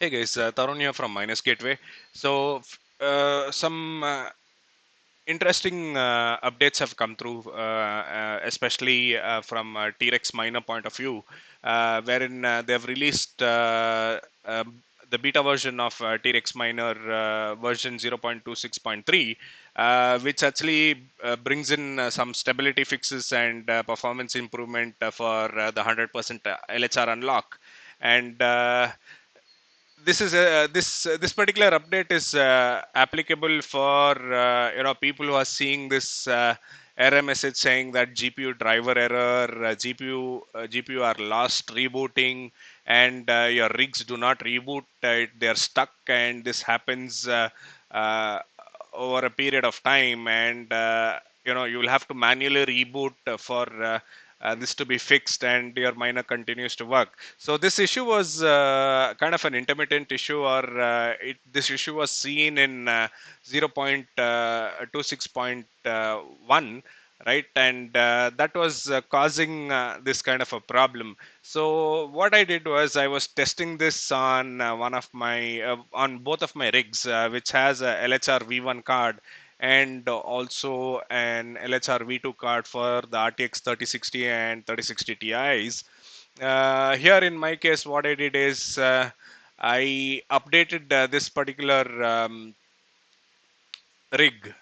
Hey guys, Tarun here from Minus Gateway. So, some interesting updates have come through, especially from TREX miner point of view, wherein they've released the beta version of TREX miner version 0.26.3, which actually brings in some stability fixes and performance improvement for the 100% LHR unlock. And this is this particular update is applicable for people who are seeing this error message saying that GPU driver error, GPU are lost rebooting, and your rigs do not reboot. They are stuck, and this happens uh, over a period of time, and you will have to manually reboot for this to be fixed, and your miner continues to work. So this issue was kind of an intermittent issue, or this issue was seen in 0.26.1, right? And that was causing this kind of a problem. So what I did was I was testing this on on both of my rigs, which has a LHR V1 card and also an LHR V2 card for the RTX 3060 and 3060 Ti's. Here in my case, what I did is I updated this particular rig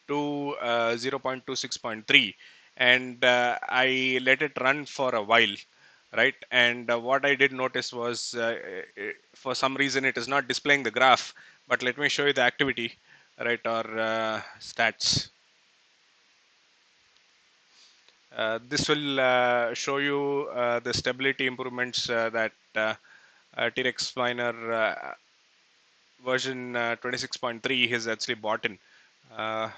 to 0.26.3, and I let it run for a while, right? And what I did notice was for some reason it is not displaying the graph, but let me show you the activity, right, or stats. This will show you the stability improvements that TREX miner version 26.3 has actually bought in. Uh,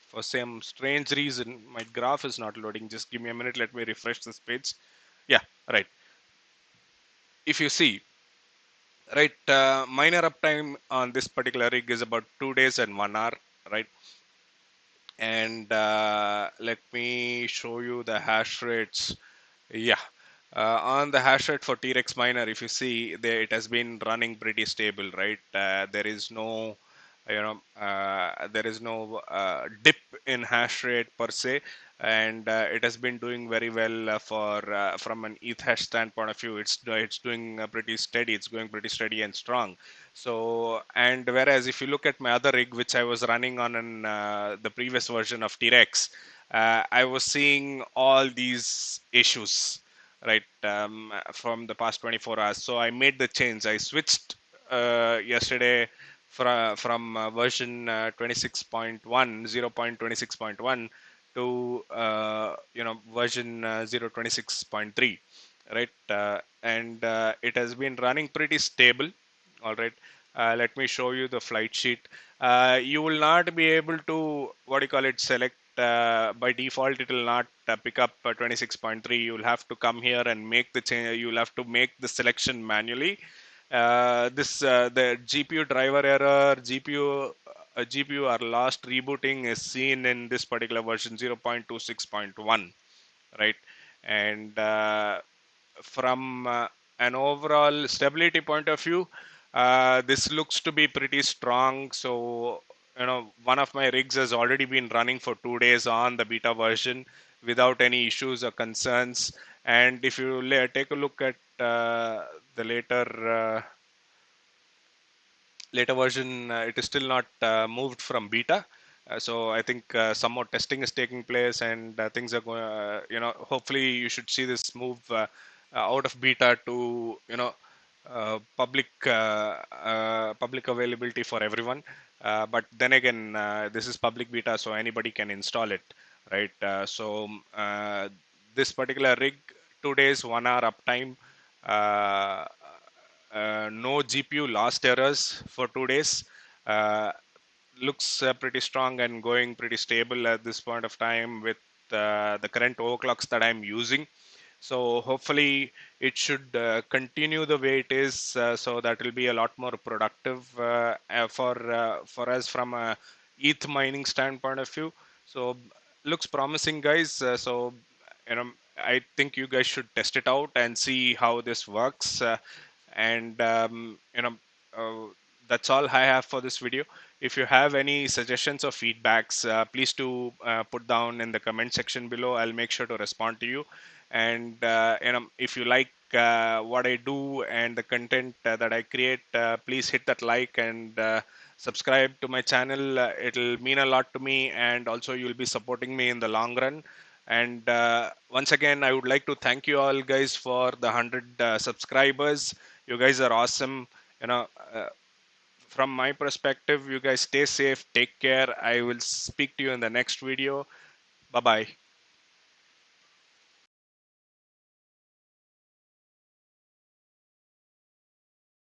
for some strange reason, my graph is not loading. Just give me a minute. Let me refresh this page. Yeah, right. If you see, right, miner uptime on this particular rig is about 2 days and 1 hour, right? And let me show you the hash rates. Yeah, on the hash rate for TREX miner, if you see, it has been running pretty stable, right? There is no, there is no dip in hash rate per se, and it has been doing very well for from an ETH hash standpoint of view. It's doing pretty steady. It's going pretty steady and strong. So, and whereas if you look at my other rig, which I was running on the previous version of TREX, I was seeing all these issues, right, from the past 24 hours. So I made the change. I switched yesterday from version 26.1, 0.26.1 to version 0.26.3, right? And it has been running pretty stable. All right. Let me show you the flight sheet. You will not be able to, what do you call it, select by default. It will not pick up 26.3. You will have to come here and make the change. You will have to make the selection manually. The GPU driver error, GPU or last rebooting is seen in this particular version 0.26.1, right? And from an overall stability point of view, this looks to be pretty strong. So, one of my rigs has already been running for 2 days on the beta version without any issues or concerns. And if you take a look at the later version, it is still not moved from beta. So I think some more testing is taking place, and things are going. Hopefully you should see this move out of beta to public availability for everyone. But then again, this is public beta, so anybody can install it, right? This particular rig, 2 days, 1 hour uptime. Uh, no GPU lost errors for 2 days. Uh, Looks pretty strong and going pretty stable at this point of time with the current overclocks that I'm using. So hopefully it should continue the way it is, so that will be a lot more productive for us from a ETH mining standpoint of view. So looks promising, guys. You know, I think you guys should test it out and see how this works. And that's all I have for this video. If you have any suggestions or feedbacks, please do put down in the comment section below. I'll make sure to respond to you. And if you like what I do and the content that I create, please hit that like and subscribe to my channel. It'll mean a lot to me, and also you'll be supporting me in the long run. And once again, I would like to thank you all guys for the 100 subscribers. You guys are awesome. You know, uh, from my perspective, you guys stay safe, take care. I will speak to you in the next video. Bye bye.